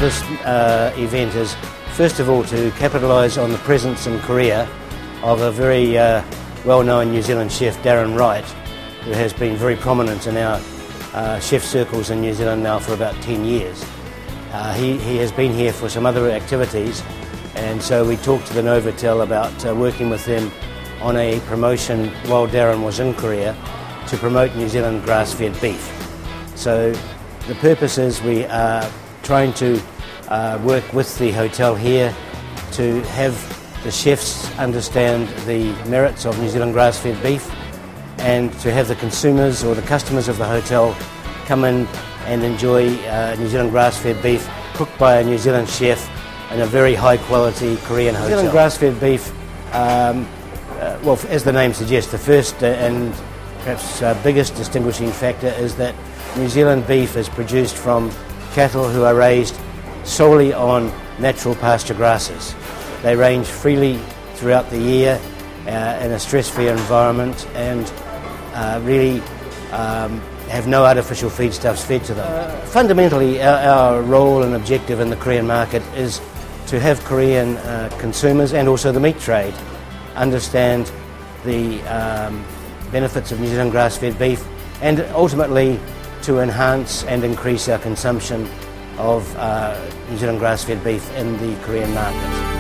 This event is first of all to capitalise on the presence in Korea of a very well-known New Zealand chef, Darren Wright, who has been very prominent in our chef circles in New Zealand now for about 10 years. He has been here for some other activities, and so we talked to the Novotel about working with them on a promotion while Darren was in Korea to promote New Zealand grass-fed beef. So the purpose is we are trying to work with the hotel here to have the chefs understand the merits of New Zealand grass-fed beef, and to have the consumers or the customers of the hotel come in and enjoy New Zealand grass-fed beef cooked by a New Zealand chef in a very high-quality Korean hotel. New Zealand grass-fed beef, well, as the name suggests, the first and perhaps biggest distinguishing factor is that New Zealand beef is produced from cattle who are raised solely on natural pasture grasses. They range freely throughout the year in a stress-free environment and really have no artificial feedstuffs fed to them. Fundamentally, our role and objective in the Korean market is to have Korean consumers and also the meat trade understand the benefits of New Zealand grass-fed beef, and ultimately to enhance and increase our consumption of New Zealand grass-fed beef in the Korean market.